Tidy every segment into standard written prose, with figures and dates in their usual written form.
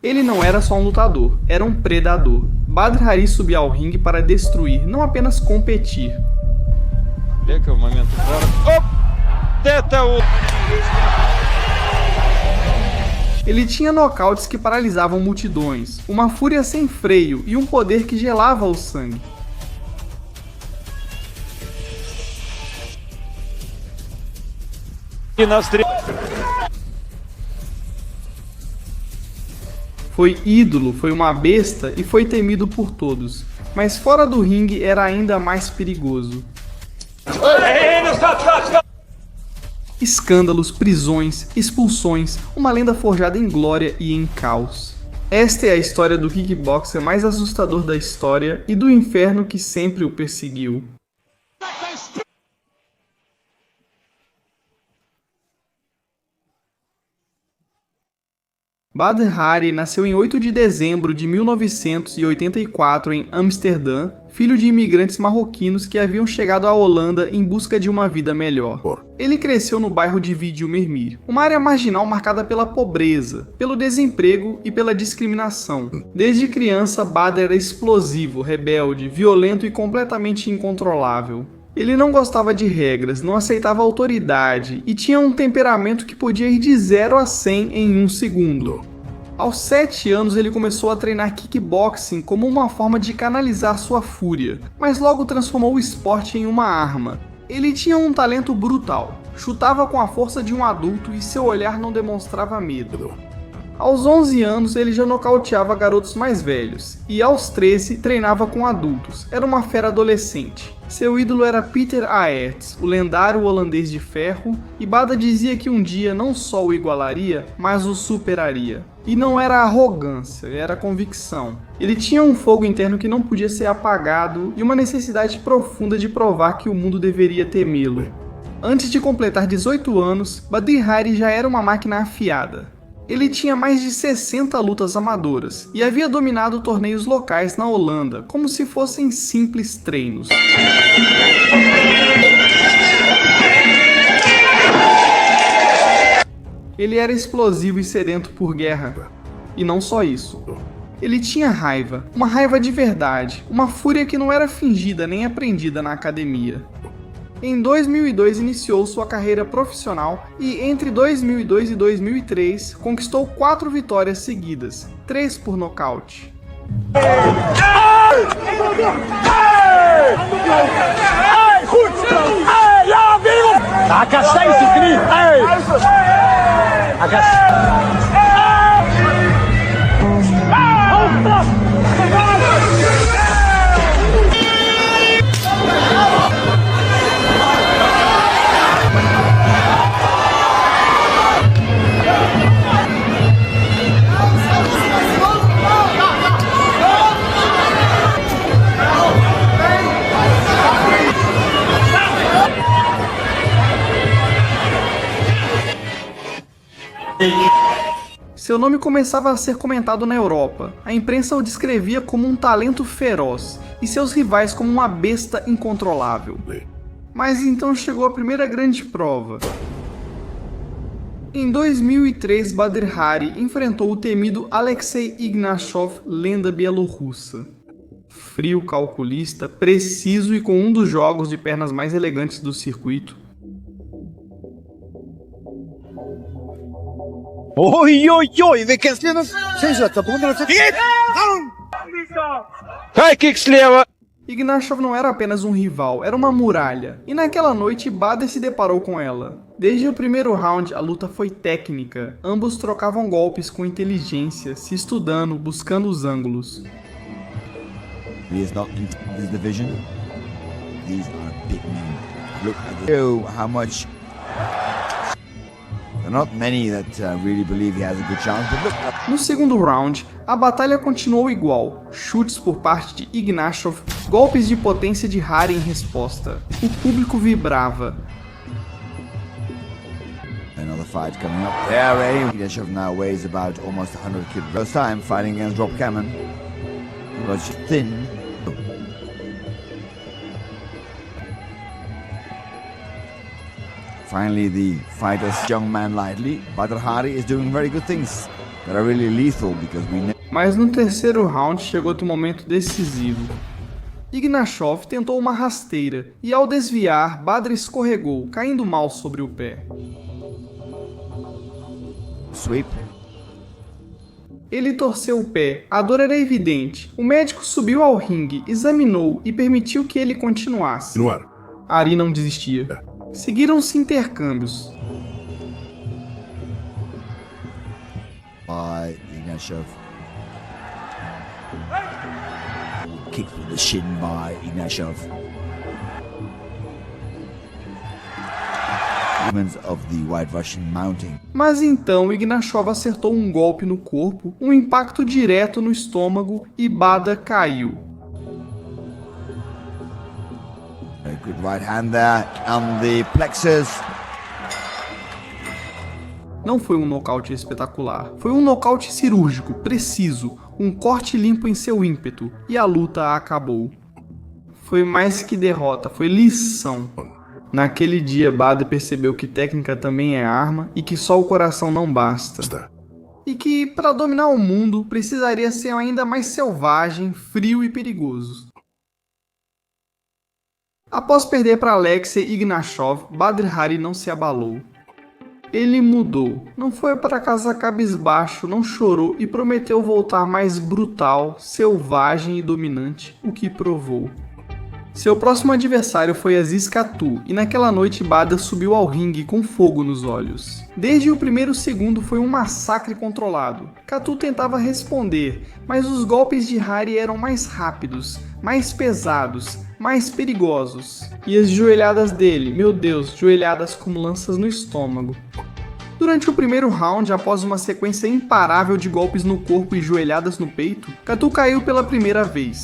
Ele não era só um lutador, era um predador. Badr Hari subia ao ringue para destruir, não apenas competir. Лека в момент удара. Оп! Это у... Ele tinha nocautes que paralisavam multidões, uma fúria sem freio e um poder que gelava o sangue. И навстречу. Foi ídolo, foi uma besta e foi temido por todos. Mas fora do ringue era ainda mais perigoso. Escândalos, prisões, expulsões, uma lenda forjada em glória e em caos. Esta é a história do kickboxer mais assustador da história e do inferno que sempre o perseguiu. Badr Hari nasceu em 8 de dezembro de 1984 em Amsterdã, filho de imigrantes marroquinos que haviam chegado à Holanda em busca de uma vida melhor. Ele cresceu no bairro de Vidilmermeer, uma área marginal marcada pela pobreza, pelo desemprego e pela discriminação. Desde criança, Badr era explosivo, rebelde, violento e completamente incontrolável. Ele não gostava de regras, não aceitava autoridade e tinha um temperamento que podia ir de 0 a 100 em 1 segundo. Aos 7 anos ele começou a treinar kickboxing como uma forma de canalizar sua fúria, mas logo transformou o esporte em uma arma. Ele tinha um talento brutal, chutava com a força de um adulto e seu olhar não demonstrava medo. Aos 11 anos ele já nocauteava garotos mais velhos, e aos 13 treinava com adultos, era uma fera adolescente. Seu ídolo era Peter Aerts, o lendário holandês de ferro, e Badr dizia que um dia não só o igualaria, mas o superaria. E não era arrogância, era convicção. Ele tinha um fogo interno que não podia ser apagado e uma necessidade profunda de provar que o mundo deveria temê-lo. Antes de completar 18 anos, Badr Hari já era uma máquina afiada. Ele tinha mais de 60 lutas amadoras e havia dominado torneios locais na Holanda, como se fossem simples treinos. Ele era explosivo e sedento por guerra. E não só isso. Ele tinha raiva, uma raiva de verdade, uma fúria que não era fingida nem aprendida na academia. Em 2002 iniciou sua carreira profissional e entre 2002 e 2003 conquistou 4 vitórias seguidas, 3 por nocaute. Seu nome começava a ser comentado na Europa. A imprensa o descrevia como um talento feroz e seus rivais como uma besta incontrolável. Mas então chegou a primeira grande prova. Em 2003, Badr Hari enfrentou o temido Alexei Ignashov, lenda bielorrussa. Frio, calculista, preciso e com um dos jogos de pernas mais elegantes do circuito. Oj, oj, oj, vilken... High kick слева. Ignashov não era apenas um rival, era uma muralha, e naquela noite Badr se deparou com ela. Desde o primeiro round, a luta foi técnica, ambos trocavam golpes com inteligência, se estudando, buscando os ângulos. He is not in this division. These are big men. Look at how much... There are not many that really believe he has a good chance, but look... No segundo round, a batalha continuou igual, chutes por parte de Ignashov, golpes de potência de Hari em resposta. O público vibrava. Another fight coming up there, Ignashov now weighs about almost 100 kilos. First time fighting against Rob Cameron. He was thin. Finally, the fighter's young man lightly. Badr Hari is doing very good things. that are really lethal because Mas no terceiro round chegou outro momento decisivo. Ignashov tentou uma rasteira e ao desviar, Badr escorregou, caindo mal sobre o pé. sweep. Ele torceu o pé, a dor era evidente. O médico subiu ao ringue, examinou e permitiu que ele continuasse. Ari não desistia. Seguiram-se intercâmbios. By Ignashov. Kick with the shin by Ignashov. Movements of the White Russian mounting. Mas então Ignashov acertou um golpe no corpo, um impacto direto no estômago e Badr caiu. A good right hand there on the plexus. Não foi um nocaute espetacular, foi um nocaute cirúrgico, preciso, um corte limpo em seu ímpeto, e a luta acabou. Foi mais que derrota, foi lição. Naquele dia, Badr percebeu que técnica também é arma e que só o coração não basta. E que, para dominar o mundo, precisaria ser ainda mais selvagem, frio e perigoso. Após perder para Alexei Ignashov, Badr Hari não se abalou. Ele mudou, não foi para casa cabisbaixo, não chorou e prometeu voltar mais brutal, selvagem e dominante, o que provou. Seu próximo adversário foi Aziz Katu, e naquela noite Badr subiu ao ringue com fogo nos olhos. Desde o primeiro segundo foi um massacre controlado. Katu tentava responder, mas os golpes de Hari eram mais rápidos, mais pesados, mais perigosos. E as joelhadas dele, meu Deus, joelhadas como lanças no estômago. Durante o primeiro round, após uma sequência imparável de golpes no corpo e joelhadas no peito, Katu caiu pela primeira vez.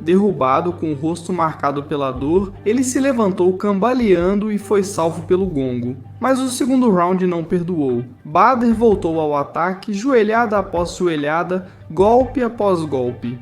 Derrubado, com o rosto marcado pela dor, ele se levantou cambaleando e foi salvo pelo gongo. Mas o segundo round não perdoou. Badr voltou ao ataque, joelhada após joelhada, golpe após golpe.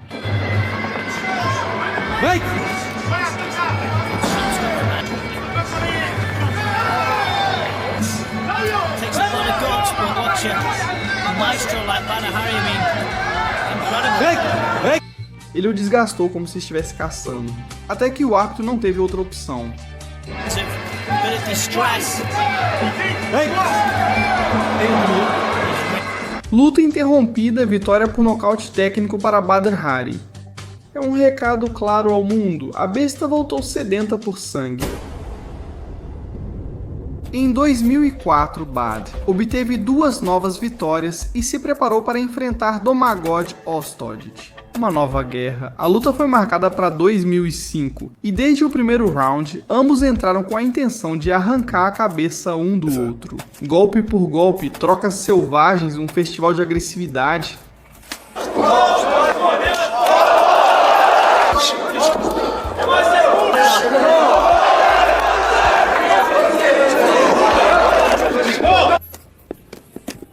Ele o desgastou como se estivesse caçando, até que o árbitro não teve outra opção. Luta interrompida, vitória por nocaute técnico para Badr Hari. É um recado claro ao mundo, a besta voltou sedenta por sangue. Em 2004, Badr obteve 2 novas vitórias e se preparou para enfrentar Domagoj Ostodich. Uma nova guerra. A luta foi marcada para 2005 e desde o primeiro round, ambos entraram com a intenção de arrancar a cabeça um do outro. Golpe por golpe, trocas selvagens, um festival de agressividade.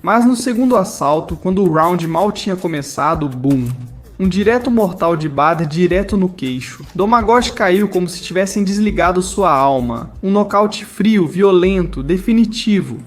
Mas no segundo assalto, quando o round mal tinha começado, boom! Um direto mortal de Badr direto no queixo. Domagoj caiu como se tivessem desligado sua alma. Um nocaute frio, violento, definitivo.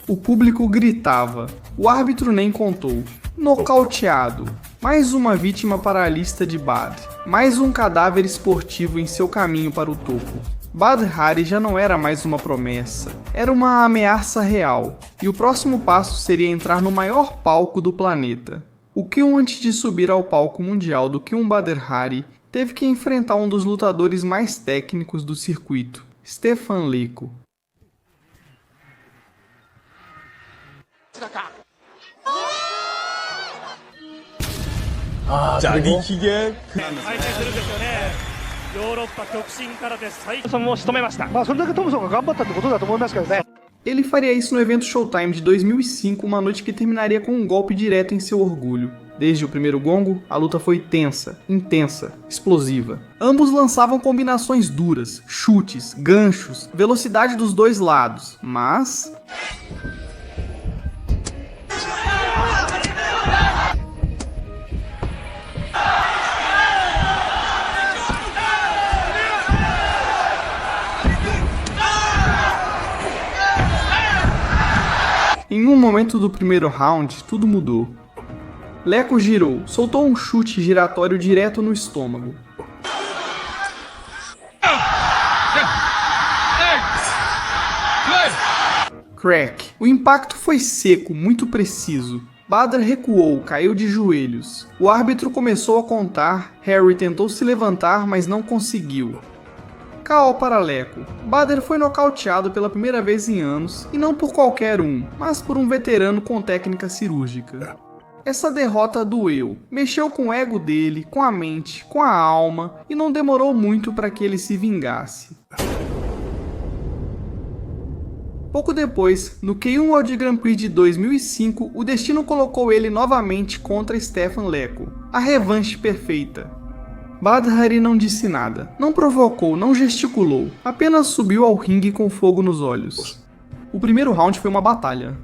O público gritava. O árbitro nem contou. Nocauteado. Mais uma vítima para a lista de Badr. Mais um cadáver esportivo em seu caminho para o topo. Badr Hari já não era mais uma promessa, era uma ameaça real, e o próximo passo seria entrar no maior palco do planeta. O que antes de subir ao palco mundial do que Badr Hari, teve que enfrentar um dos lutadores mais técnicos do circuito, Stefan Leko. Ele faria isso no evento Showtime de 2005, uma noite que terminaria com um golpe direto em seu orgulho. Desde o primeiro gongo, a luta foi tensa, intensa, explosiva. Ambos lançavam combinações duras, chutes, ganchos, velocidade dos dois lados, mas... Em um momento do primeiro round, tudo mudou. Leco girou, soltou um chute giratório direto no estômago. Crack. O impacto foi seco, muito preciso. Bader recuou, caiu de joelhos. O árbitro começou a contar, Harry tentou se levantar, mas não conseguiu. KO para Leco. Bader foi nocauteado pela primeira vez em anos, e não por qualquer um, mas por um veterano com técnica cirúrgica. Essa derrota doeu, mexeu com o ego dele, com a mente, com a alma, e não demorou muito para que ele se vingasse. Pouco depois, no K1 World Grand Prix de 2005, o destino colocou ele novamente contra Stefan Leco, a revanche perfeita. Badr Hari não disse nada, não provocou, não gesticulou, apenas subiu ao ringue com fogo nos olhos. O primeiro round foi uma batalha.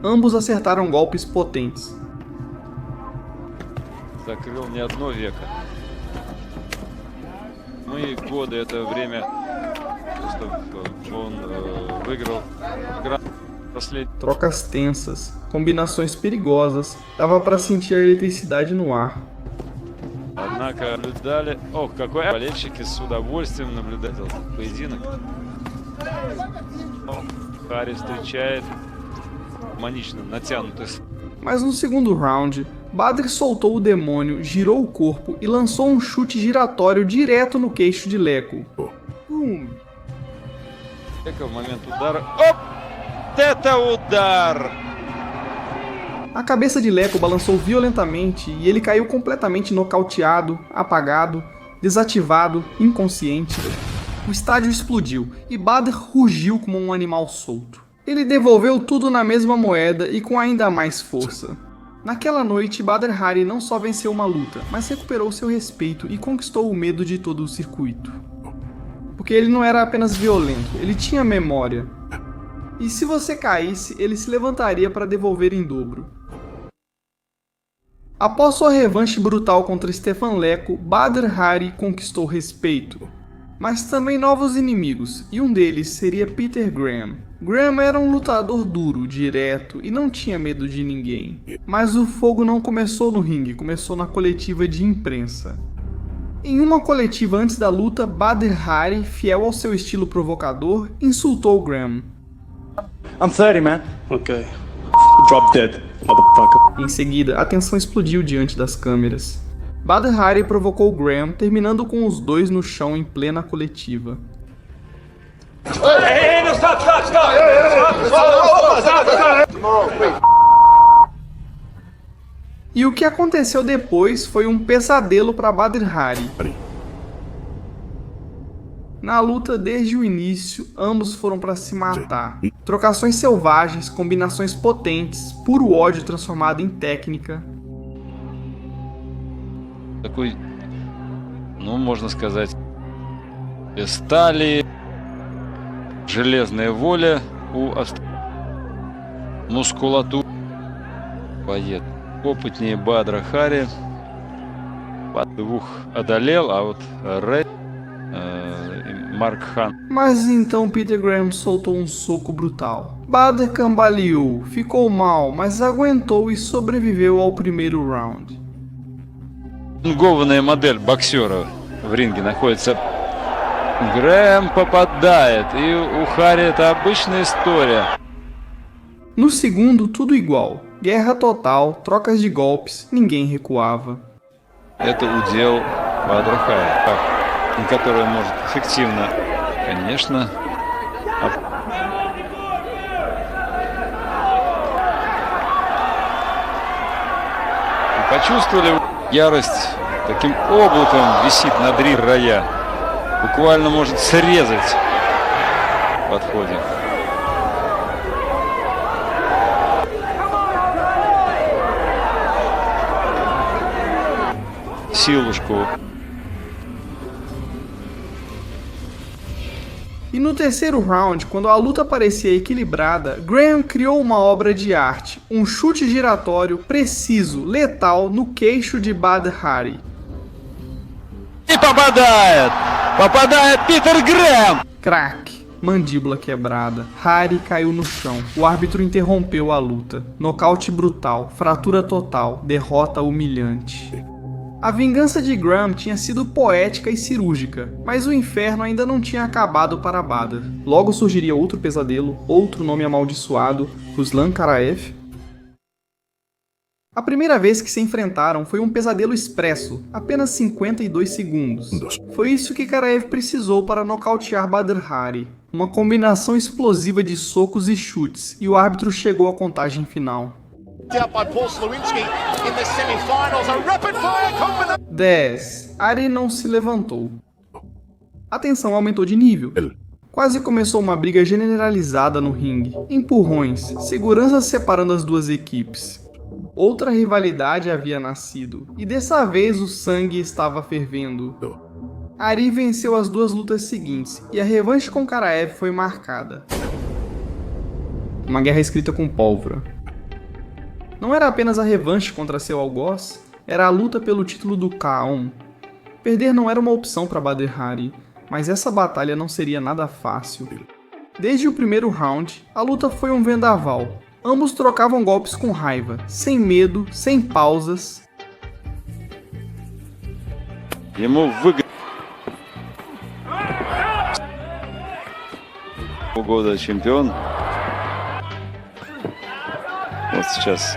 Ambos acertaram golpes potentes. Закрыл не одно веко. Ну и годы это время, что он выиграл последний. Trocas tensas, combinações perigosas, dava para sentir a eletricidade no ar. Однако наблюдали... Ох, какой болельщики с удовольствием наблюдали этот поединок. Харри встречает манично натянутый. Mas no segundo round, Badr soltou o demônio, girou o corpo e lançou um chute giratório direto no queixo de Leco. В момент удара... Оп! Это удар! A cabeça de Leco balançou violentamente e ele caiu completamente nocauteado, apagado, desativado, inconsciente. O estádio explodiu e Badr rugiu como um animal solto. Ele devolveu tudo na mesma moeda e com ainda mais força. Naquela noite, Badr Hari não só venceu uma luta, mas recuperou seu respeito e conquistou o medo de todo o circuito. Porque ele não era apenas violento, ele tinha memória. E se você caísse, ele se levantaria para devolver em dobro. Após sua revanche brutal contra Stefan Leco, Badr Hari conquistou respeito. Mas também novos inimigos, e um deles seria Peter Graham. Graham era um lutador duro, direto e não tinha medo de ninguém. Mas o fogo não começou no ringue, começou na coletiva de imprensa. Em uma coletiva antes da luta, Badr Hari, fiel ao seu estilo provocador, insultou Graham. I'm 30, man. Okay. Drop dead, motherfucker. Em seguida, a tensão explodiu diante das câmeras. Badr Hari provocou Graham, terminando com os dois no chão em plena coletiva. Hey, no, stop! E o que aconteceu depois foi um pesadelo para Badr Hari. Na luta desde o início, ambos foram para se matar. Trocações selvagens, combinações potentes, puro ódio transformado em técnica. Такой, ну, можно сказать, стали, железная воля у мускулатуры. Поет. Опытнее Бадра Хари. Двух одолел, а вот Рэй, Марк Хан. Mas então Peter Graham soltou um soco brutal. Badr cambaleou, ficou mal, mas aguentou e sobreviveu ao primeiro round. Гованная модель боксера в ринге находится. Грэм попадает, и у Хари это обычная история. No segundo, tudo igual. Guerra total, trocas de golpes, ninguém recuava. Это удел Бадра Хари, который может эффективно, конечно. Почувствовали, ярость таким облаком висит над рая. Буквально может срезать в подходе. силушку. E no terceiro round, quando a luta parecia equilibrada, Graham criou uma obra de arte, um chute giratório preciso, letal, no queixo de Badr Hari. И попадает! Попадает Питер Грэм! Crack, mandíbula quebrada. Hari caiu no chão. O árbitro interrompeu a luta. Nocaute brutal, fratura total, derrota humilhante. A vingança de Graham tinha sido poética e cirúrgica, mas o inferno ainda não tinha acabado para Badr. Logo surgiria outro pesadelo, outro nome amaldiçoado, Ruslan Karaev. A primeira vez que se enfrentaram foi um pesadelo expresso, apenas 52 segundos. Foi isso que Karaev precisou para nocautear Badr Hari. Uma combinação explosiva de socos e chutes, e o árbitro chegou à contagem final. 10. Hari não se levantou. A tensão aumentou de nível. Quase começou uma briga generalizada no ringue. Empurrões, segurança separando as duas equipes. Outra rivalidade havia nascido, e dessa vez o sangue estava fervendo. Hari venceu as duas lutas seguintes, e a revanche com Karaev foi marcada. Uma guerra escrita com pólvora. Não era apenas a revanche contra seu algoz, era a luta pelo título do K1. Perder não era uma opção para Badr Hari, mas essa batalha não seria nada fácil. Desde o primeiro round, a luta foi um vendaval. Ambos trocavam golpes com raiva, sem medo, sem pausas. Ему выгодно. Полгода чемпион. Вот сейчас.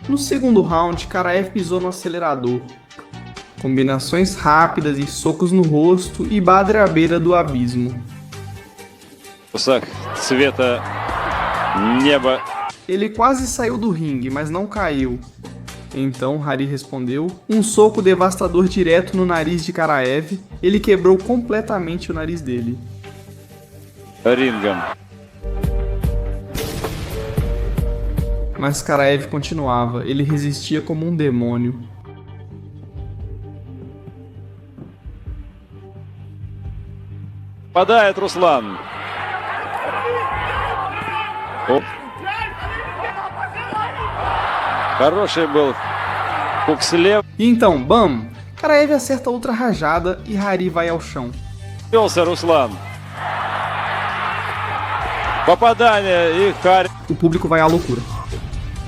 No segundo round, Karaev pisou no acelerador. Combinações rápidas e socos no rosto e Badr à beira do abismo. Цвета неба. Ele quase saiu do ringue, mas não caiu. Então Hari respondeu, um soco devastador direto no nariz de Karaev, ele quebrou completamente o nariz dele. Рингом. Mas Karaev continuava, ele resistia como um demônio. Попадает Руслан. Оп. Хороший был хук слева. E então, bam! Karaev acerta outra rajada e Hari vai ao chão. Велся Руслан. Попадание и Хари. O público vai à loucura.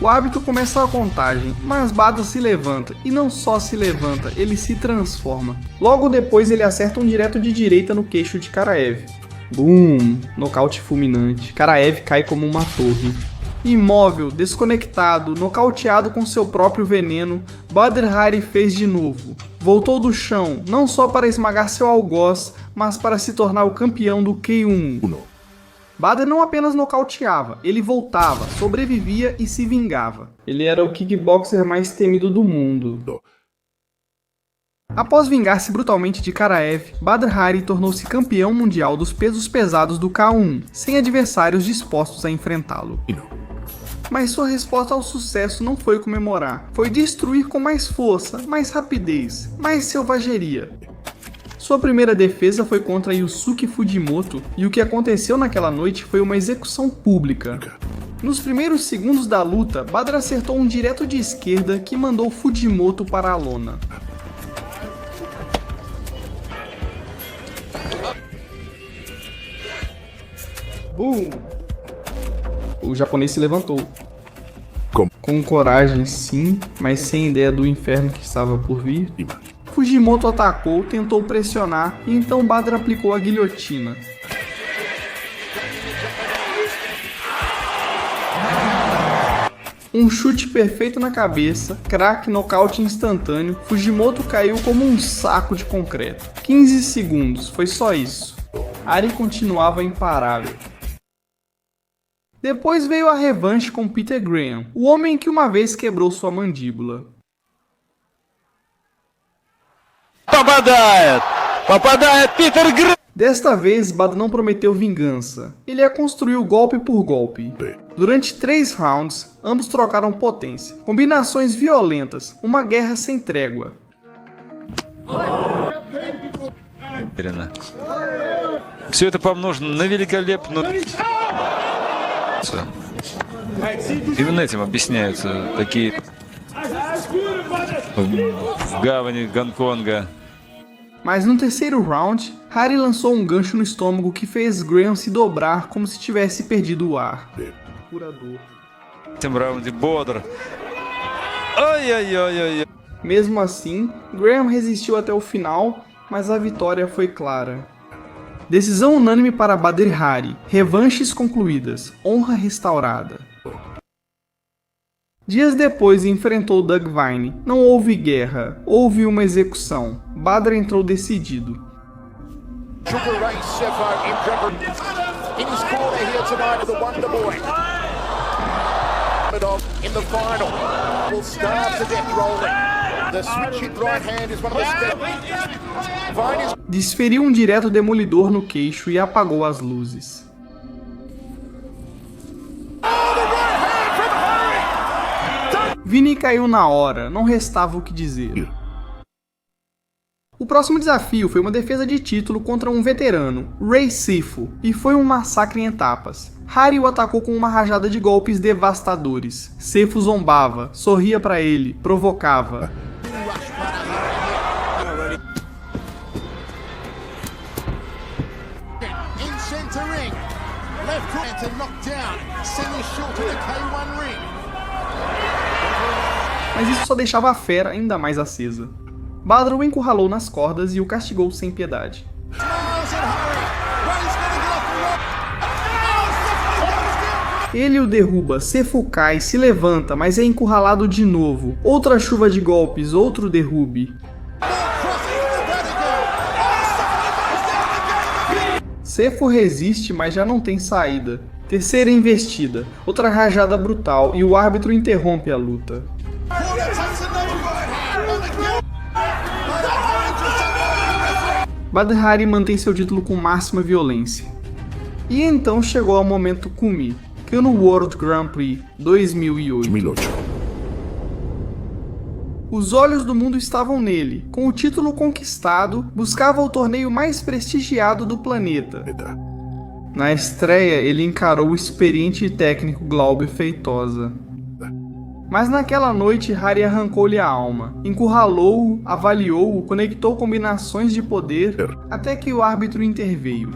O árbitro começa a contagem, mas Badr se levanta, e não só se levanta, ele se transforma. Logo depois ele acerta um direto de direita no queixo de Karaev. Boom! Nocaute fulminante. Karaev cai como uma torre. Imóvel, desconectado, nocauteado com seu próprio veneno, Badr Hari fez de novo. Voltou do chão, não só para esmagar seu algoz, mas para se tornar o campeão do K1. Badr não apenas nocauteava, ele voltava, sobrevivia e se vingava. Ele era o kickboxer mais temido do mundo. Após vingar-se brutalmente de Karaev, Badr Hari tornou-se campeão mundial dos pesos pesados do K1, sem adversários dispostos a enfrentá-lo. Mas sua resposta ao sucesso não foi comemorar, foi destruir com mais força, mais rapidez, mais selvageria. Sua primeira defesa foi contra Yusuke Fujimoto, e o que aconteceu naquela noite foi uma execução pública. Nos primeiros segundos da luta, Badr acertou um direto de esquerda que mandou Fujimoto para a lona. O japonês se levantou. Com coragem, sim, mas sem ideia do inferno que estava por vir. Fujimoto atacou, tentou pressionar, e então Badr aplicou a guilhotina. Um chute perfeito na cabeça, crack, nocaute instantâneo, Fujimoto caiu como um saco de concreto. 15 segundos, foi só isso. Hari continuava imparável. Depois veio a revanche com Peter Graham, o homem que uma vez quebrou sua mandíbula. Попадает Питер Грэм. Desta vez, Badr não prometeu vingança. Ele a construiu golpe por golpe. Durante 3 rounds, ambos trocaram potência, combinações violentas, uma guerra sem trégua. Все это помножено на великолепную... Именно этим объясняются такие в гавани Гонконга. Mas no terceiro round, Harry lançou um gancho no estômago que fez Graham se dobrar como se tivesse perdido o ar. Curador. В этом раунде бодр. Ой-ой-ой-ой. Mesmo assim, Graham resistiu até o final, mas a vitória foi clara. Decisão unânime para Badr Hari, revanches concluídas, honra restaurada. Dias depois enfrentou Doug Vine. Não houve guerra, houve uma execução. Badr entrou decidido. Desferiu um direto demolidor no queixo e apagou as luzes. Vini caiu na hora, não restava o que dizer. O próximo desafio foi uma defesa de título contra um veterano, Rey Sifu, e foi um massacre em etapas. Hari o atacou com uma rajada de golpes devastadores. Sifu zombava, sorria pra ele, provocava. Mas isso só deixava a fera ainda mais acesa. Badr o encurralou nas cordas e o castigou sem piedade. Ele o derruba, Sifu cai, se levanta, mas é encurralado de novo. Outra chuva de golpes, outro derrube. Sifu resiste, mas já não tem saída. Terceira investida, outra rajada brutal e o árbitro interrompe a luta. Badr Hari mantém seu título com máxima violência. E então chegou ao momento Kumi, Kano World Grand Prix 2008. Os olhos do mundo estavam nele. Com o título conquistado, buscava o torneio mais prestigiado do planeta. Na estreia, ele encarou o experiente e técnico Glaube Feitosa. Mas naquela noite, Hari arrancou-lhe a alma, encurralou-o, avaliou-o, conectou combinações de poder, até que o árbitro interveio.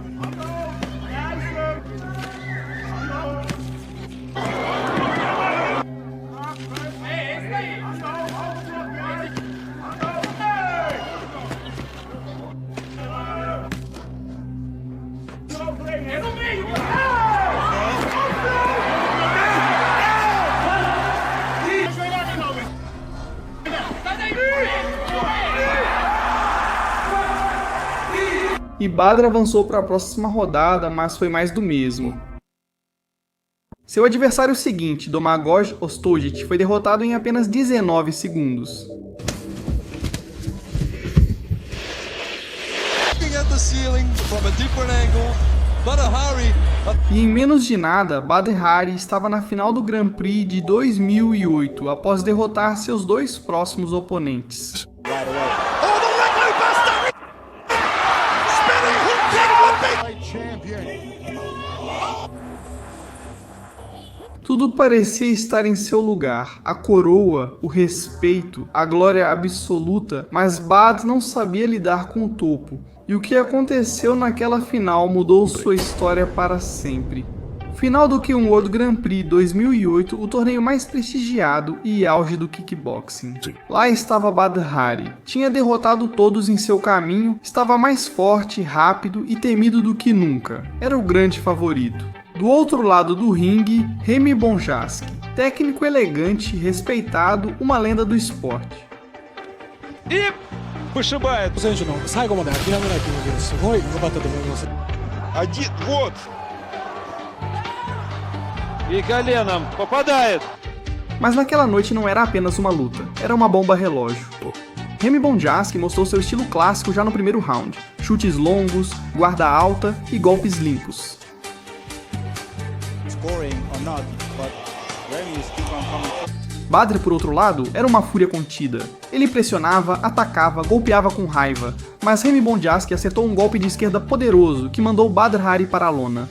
E Badr avançou para a próxima rodada, mas foi mais do mesmo. Seu adversário seguinte, Domagoj Ostojic, foi derrotado em apenas 19 segundos. E em menos de nada, Badr Hari estava na final do Grand Prix de 2008, após derrotar seus 2 próximos oponentes. Tudo parecia estar em seu lugar, a coroa, o respeito, a glória absoluta, mas Badr não sabia lidar com o topo, e o que aconteceu naquela final mudou sua história para sempre. Final do K1 World Grand Prix 2008, o torneio mais prestigiado e auge do kickboxing. Lá estava Badr Hari. Tinha derrotado todos em seu caminho, estava mais forte, rápido e temido do que nunca. Era o grande favorito. Do outro lado do ringue, Remy Bonjasky. Técnico elegante, respeitado, uma lenda do esporte. Mas naquela noite não era apenas uma luta, era uma bomba relógio. Remy Bonjasky mostrou seu estilo clássico já no primeiro round, chutes longos, guarda alta e golpes limpos. Badr, por outro lado, era uma fúria contida. Ele pressionava, atacava, golpeava com raiva, mas Remy Bonjasky acertou um golpe de esquerda poderoso que mandou Badr Hari para a lona.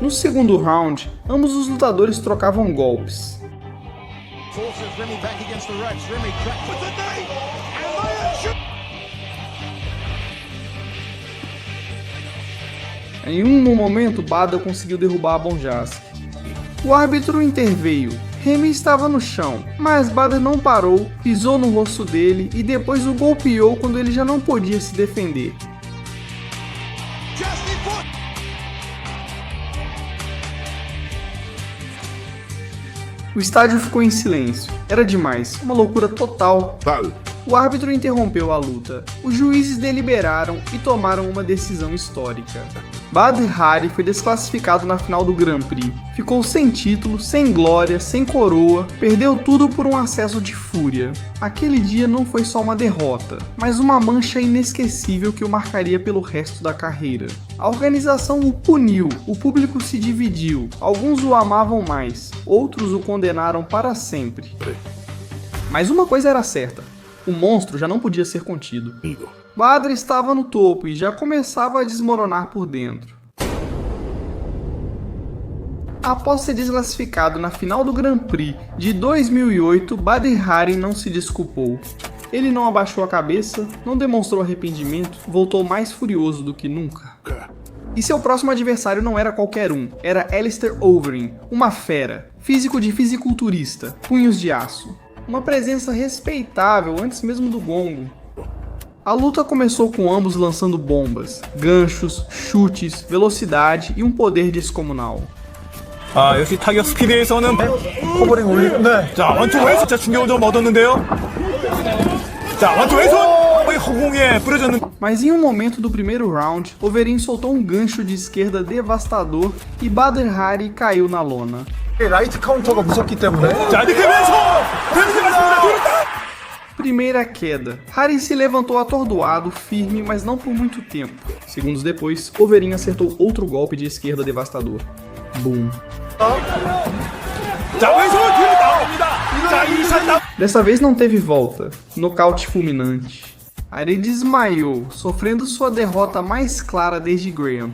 No segundo round, ambos os lutadores trocavam golpes. Em um momento, Badr conseguiu derrubar Bonjasky. O árbitro interveio. Remy estava no chão, mas Badr não parou, pisou no rosto dele e depois o golpeou quando ele já não podia se defender. O estádio ficou em silêncio. Era demais, uma loucura total. O árbitro interrompeu a luta. Os juízes deliberaram e tomaram uma decisão histórica. Badr Hari foi desclassificado na final do Grand Prix. Ficou sem título, sem glória, sem coroa, perdeu tudo por um acesso de fúria. Aquele dia não foi só uma derrota, mas uma mancha inesquecível que o marcaria pelo resto da carreira. A organização o puniu, o público se dividiu, alguns o amavam mais, outros o condenaram para sempre. Mas uma coisa era certa. O monstro já não podia ser contido. Badr estava no topo e já começava a desmoronar por dentro. Após ser desclassificado na final do Grand Prix de 2008, Badr Hari não se desculpou. Ele não abaixou a cabeça, não demonstrou arrependimento, voltou mais furioso do que nunca. E seu próximo adversário não era qualquer um, era Alistair Overeem, uma fera, físico de fisiculturista, punhos de aço. Uma presença respeitável antes mesmo do gongo. A luta começou com ambos lançando bombas, ganchos, chutes, velocidade e um poder descomunal. 역시 타격 스피드에서는 커버링 올리고 자 원투 왼손 진짜 충격을 좀 얻었는데요. 자 원투 왼손 허공에 뿌려졌는. Mas em um momento do primeiro round, Overeem soltou um gancho de esquerda devastador e Badr Hari caiu na lona. 라이트 카운터가 무섭기 때문에. 자 이렇게 왼손 되는지 말씀드렸다. Primeira queda. Hari se levantou atordoado, firme, mas não por muito tempo. Segundos depois, Overeem acertou outro golpe de esquerda devastador. Boom. Dessa vez não teve volta. Nocaute fulminante. Hari desmaiou, sofrendo sua derrota mais clara desde Graham.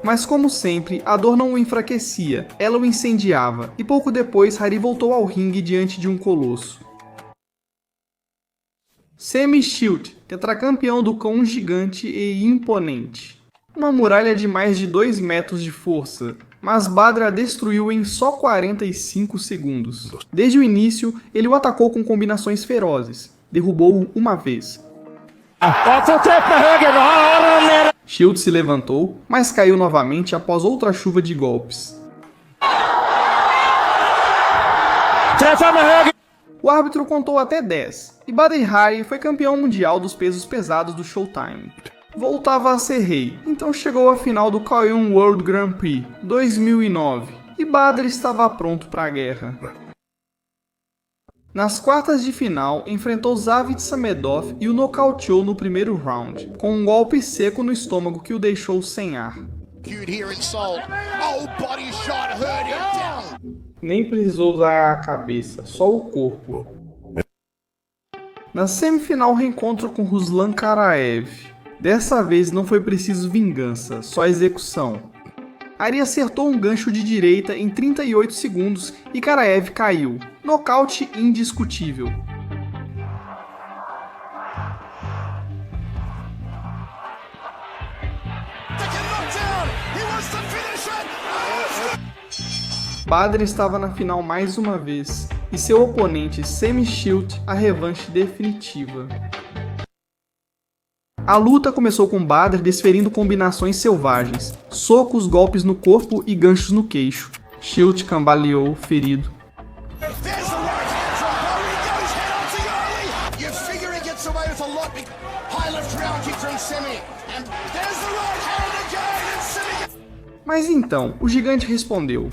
Mas como sempre, a dor não o enfraquecia, ela o incendiava, e pouco depois Hari voltou ao ringue diante de um colosso. Semmy Schilt, tetracampeão do cão gigante e imponente. Uma muralha de mais de 2 metros de força, mas Badr a destruiu em só 45 segundos. Desde o início, ele o atacou com combinações ferozes, derrubou-o uma vez. Schilt se levantou, mas caiu novamente após outra chuva de golpes. O árbitro contou até 10, e Badr Hari foi campeão mundial dos pesos pesados do Showtime. Voltava a ser rei, então chegou à final do Korean World Grand Prix 2009, e Badr estava pronto para a guerra. Nas quartas de final, enfrentou Zavit Samedov e o nocauteou no primeiro round, com um golpe seco no estômago que o deixou sem ar. Nem precisou usar a cabeça, só o corpo. Na semifinal, reencontro com Ruslan Karaev. Dessa vez não foi preciso vingança, só execução. Hari acertou um gancho de direita em 38 segundos e Karaev caiu. Nocaute indiscutível. Badr estava na final mais uma vez, e seu oponente Semmy Schilt a revanche definitiva. A luta começou com Badr desferindo combinações selvagens, socos, golpes no corpo e ganchos no queixo. Schilt cambaleou, ferido. Mas então, o gigante respondeu.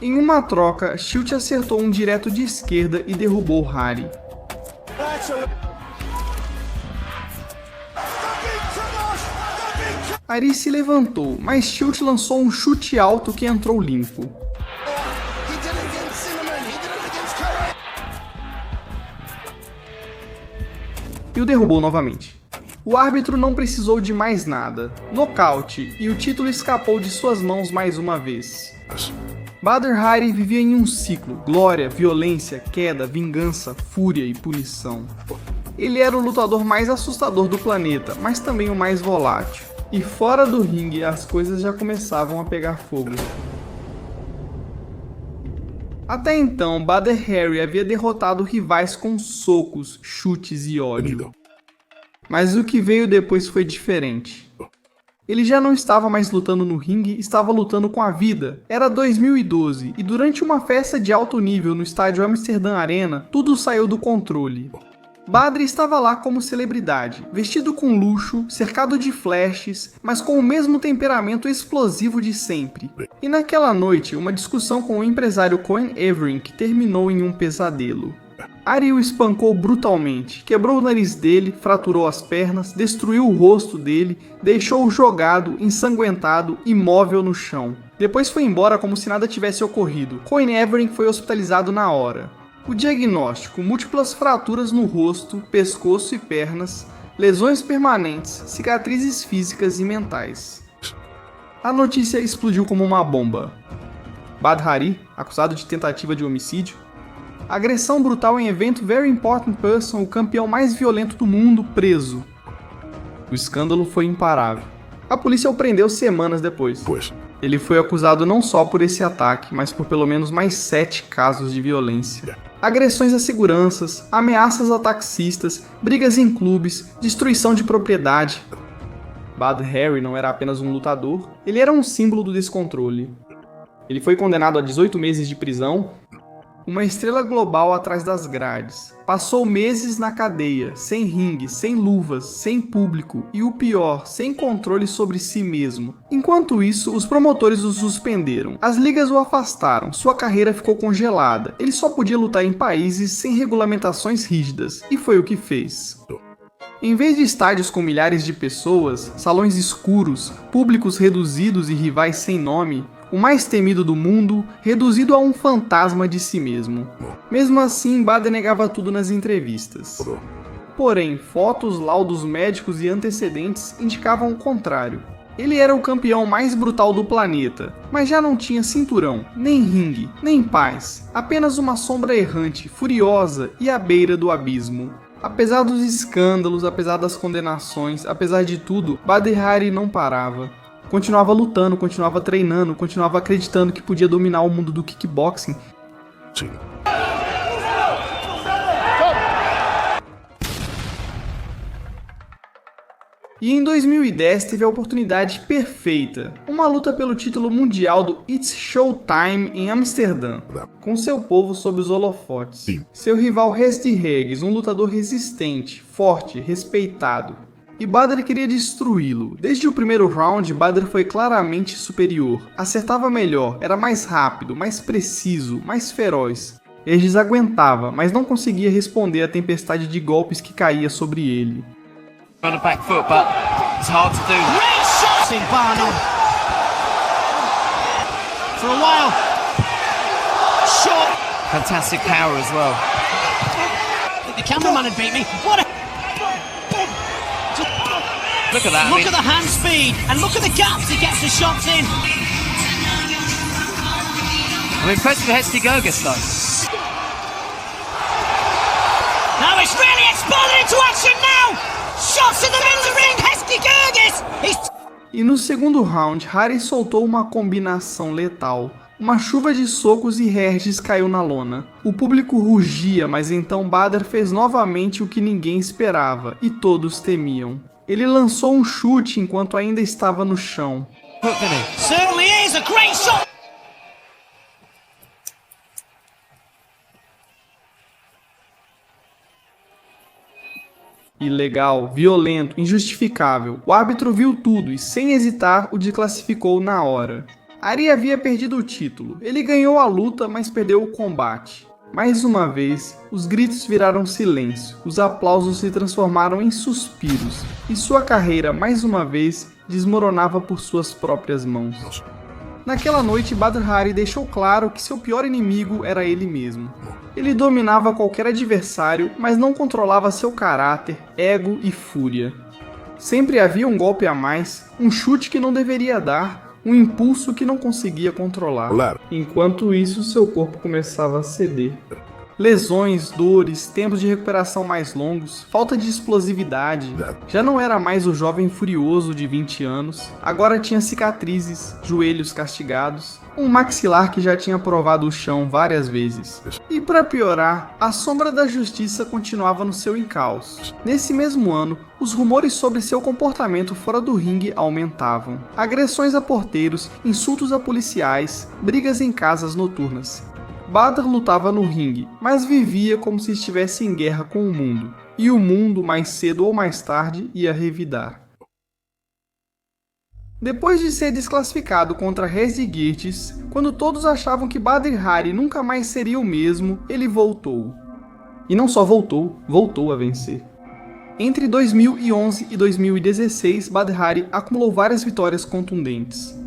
Em uma troca, Schilt acertou um direto de esquerda e derrubou Hari. Ari se levantou, mas Schilt lançou um chute alto que entrou limpo. E o derrubou novamente. O árbitro não precisou de mais nada. Nocaute, e o título escapou de suas mãos mais uma vez. Badr Hari vivia em um ciclo: glória, violência, queda, vingança, fúria e punição. Ele era o lutador mais assustador do planeta, mas também o mais volátil. E fora do ringue, as coisas já começavam a pegar fogo. Até então, Badr Hari havia derrotado rivais com socos, chutes e ódio. Mas o que veio depois foi diferente. Ele já não estava mais lutando no ringue, estava lutando com a vida. Era 2012 e durante uma festa de alto nível no estádio Amsterdã Arena, tudo saiu do controle. Badr estava lá como celebridade, vestido com luxo, cercado de flashes, mas com o mesmo temperamento explosivo de sempre. E naquela noite, uma discussão com o empresário Cohen Everink terminou em um pesadelo. Ari o espancou brutalmente, quebrou o nariz dele, fraturou as pernas, destruiu o rosto dele, deixou-o jogado, ensanguentado, imóvel no chão. Depois foi embora como se nada tivesse ocorrido. Cohen Everink foi hospitalizado na hora. O diagnóstico: múltiplas fraturas no rosto, pescoço e pernas, lesões permanentes, cicatrizes físicas e mentais. A notícia explodiu como uma bomba. Badr Hari, acusado de tentativa de homicídio. Agressão brutal em evento Very Important Person, o campeão mais violento do mundo, preso. O escândalo foi imparável. A polícia o prendeu semanas depois. Ele foi acusado não só por esse ataque, mas por pelo menos mais 7 casos de violência. Agressões a seguranças, ameaças a taxistas, brigas em clubes, destruição de propriedade. Badr Hari não era apenas um lutador, ele era um símbolo do descontrole. Ele foi condenado a 18 meses de prisão, uma estrela global atrás das grades. Passou meses na cadeia, sem ringue, sem luvas, sem público e o pior, sem controle sobre si mesmo. Enquanto isso, os promotores o suspenderam. As ligas o afastaram, sua carreira ficou congelada. Ele só podia lutar em países sem regulamentações rígidas, e foi o que fez. Em vez de estádios com milhares de pessoas, salões escuros, públicos reduzidos e rivais sem nome, o mais temido do mundo, reduzido a um fantasma de si mesmo. Mesmo assim, Badr negava tudo nas entrevistas. Porém, fotos, laudos médicos e antecedentes indicavam o contrário. Ele era o campeão mais brutal do planeta, mas já não tinha cinturão, nem ringue, nem paz, apenas uma sombra errante, furiosa e à beira do abismo. Apesar dos escândalos, apesar das condenações, apesar de tudo, Badr Hari não parava. Continuava lutando, continuava treinando, continuava acreditando que podia dominar o mundo do kickboxing. Sim. E em 2010 teve a oportunidade perfeita, uma luta pelo título mundial do It's Showtime em Amsterdã, com seu povo sob os holofotes. Sim. Seu rival Rusty Hughes, um lutador resistente, forte, respeitado. E Badr queria destruí-lo. Desde o primeiro round, Badr foi claramente superior. Acertava melhor, era mais rápido, mais preciso, mais feroz. Hughes aguentava, mas não conseguia responder à tempestade de golpes que caía sobre ele. On the back foot, but it's hard to do. Great shots in Barnum. For a while. Shot. Fantastic power as well. The cameraman had beat me. What a... Look at that. Look at the hand speed and look at the gaps he gets the shots in. I'm impressed with Hesty Gerges though. Now it's really exploded into action now. Shots in the middle of the ring. Hesty Gerges. E no segundo round, Hari soltou uma combinação letal. Uma chuva de socos e Hughes caiu na lona. O público rugia, mas então Badr fez novamente o que ninguém esperava e todos temiam. Ele lançou um chute enquanto ainda estava no chão. Certainly is a great shot. Ilegal, violento, injustificável. O árbitro viu tudo e, sem hesitar, o desclassificou na hora. Ari havia perdido o título. Ele ganhou a luta, mas perdeu o combate. Mais uma vez, os gritos viraram silêncio, os aplausos se transformaram em suspiros, e sua carreira, mais uma vez, desmoronava por suas próprias mãos. Naquela noite, Badr Hari deixou claro que seu pior inimigo era ele mesmo. Ele dominava qualquer adversário, mas não controlava seu caráter, ego e fúria. Sempre havia um golpe a mais, um chute que não deveria dar, um impulso que não conseguia controlar. Enquanto isso, seu corpo começava a ceder. Lesões, dores, tempos de recuperação mais longos, falta de explosividade. Já não era mais o jovem furioso de 20 anos, agora tinha cicatrizes, joelhos castigados, um maxilar que já tinha provado o chão várias vezes. E para piorar, a sombra da justiça continuava no seu encalço. Nesse mesmo ano, os rumores sobre seu comportamento fora do ringue aumentavam. Agressões a porteiros, insultos a policiais, brigas em casas noturnas. Badr lutava no ringue, mas vivia como se estivesse em guerra com o mundo. E o mundo, mais cedo ou mais tarde, ia revidar. Depois de ser desclassificado contra Rezi Girtis, quando todos achavam que Badr Hari nunca mais seria o mesmo, ele voltou. E não só voltou, voltou a vencer. Entre 2011 e 2016, Badr Hari acumulou várias vitórias contundentes.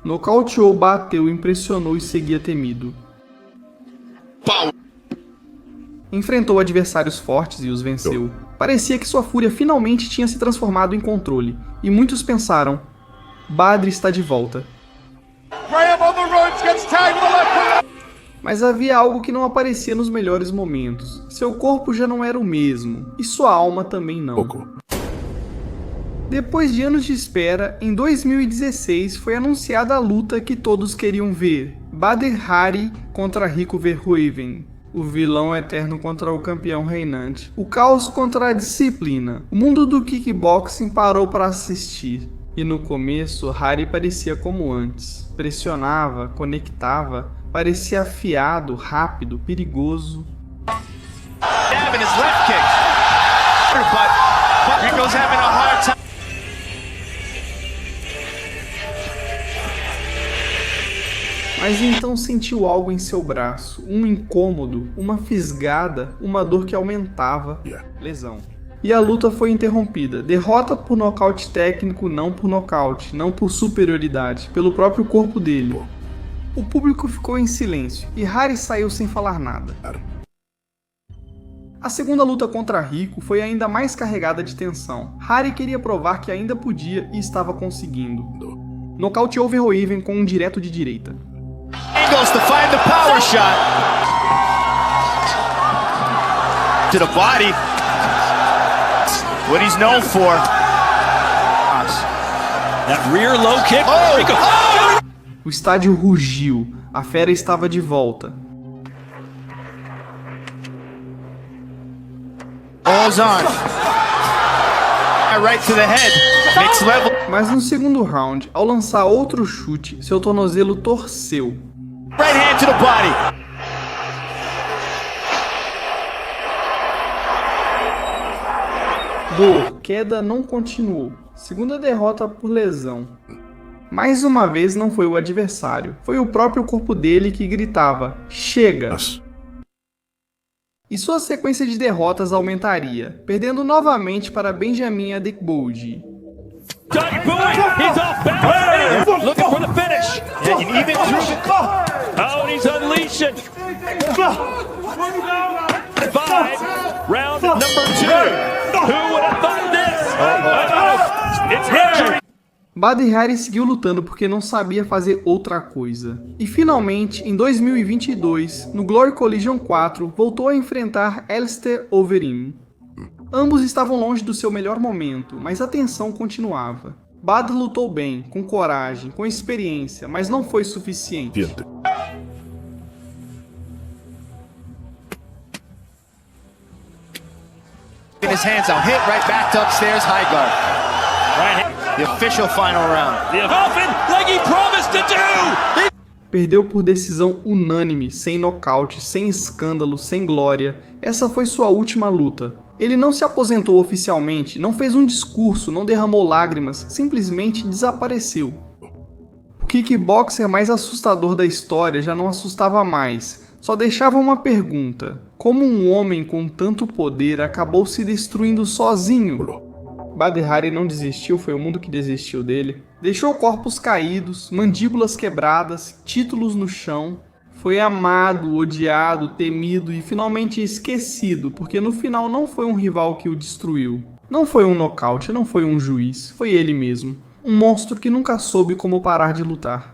Nocauteou, bateu, impressionou e seguia temido. Enfrentou adversários fortes e os venceu. Parecia que sua fúria finalmente tinha se transformado em controle, e muitos pensaram, Badr está de volta. Mas havia algo que não aparecia nos melhores momentos. Seu corpo já não era o mesmo, e sua alma também não. Depois de anos de espera, em 2016 foi anunciada a luta que todos queriam ver. Badr Hari contra Rico Verhoeven. O vilão eterno contra o campeão reinante. O caos contra a disciplina. O mundo do kickboxing parou para assistir. E no começo, Hari parecia como antes. Pressionava, conectava, parecia afiado, rápido, perigoso. Mas então sentiu algo em seu braço, um incômodo, uma fisgada, uma dor que aumentava, lesão. E a luta foi interrompida, derrota por nocaute técnico, não por nocaute, não por superioridade, pelo próprio corpo dele. O público ficou em silêncio, e Hari saiu sem falar nada. A segunda luta contra Rico foi ainda mais carregada de tensão. Hari queria provar que ainda podia e estava conseguindo. Nocauteou Verhoeven com um direto de direita. Angles to find the power shot. To the body. What he's known for. That rear low kick. O estádio rugiu. A fera estava de volta. All's on. Right to the head. Next level. Mas no segundo round, ao lançar outro chute, seu tornozelo torceu. Right hand to the body. Dor, queda não continuou. Segunda derrota por lesão. Mais uma vez não foi o adversário, foi o próprio corpo dele que gritava, chega! E sua sequência de derrotas aumentaria, perdendo novamente para Benjamin Adegboji. Looking for the finish. And even Oh, he's unleashing. 5, round number 2. Who would have thought this? It's injury. Badr Hari seguiu lutando porque não sabia fazer outra coisa. E finalmente, em 2022, no Glory Collision 4, voltou a enfrentar Alistair Overeem. Ambos estavam longe do seu melhor momento, mas a tensão continuava. Badr lutou bem, com coragem, com experiência, mas não foi suficiente. his hands out. Hit right back to upstairs, high guard. The official final round. The Dolphin, like he promised to do. Perdeu por decisão unânime, sem nocaute, sem escândalo, sem glória. Essa foi sua última luta. Ele não se aposentou oficialmente, não fez um discurso, não derramou lágrimas, simplesmente desapareceu. O kickboxer mais assustador da história já não assustava mais, só deixava uma pergunta: como um homem com tanto poder acabou se destruindo sozinho? Badr Hari não desistiu, foi o mundo que desistiu dele. Deixou corpos caídos, mandíbulas quebradas, títulos no chão. Foi amado, odiado, temido e finalmente esquecido, porque no final não foi um rival que o destruiu. Não foi um nocaute, não foi um juiz, foi ele mesmo. Um monstro que nunca soube como parar de lutar.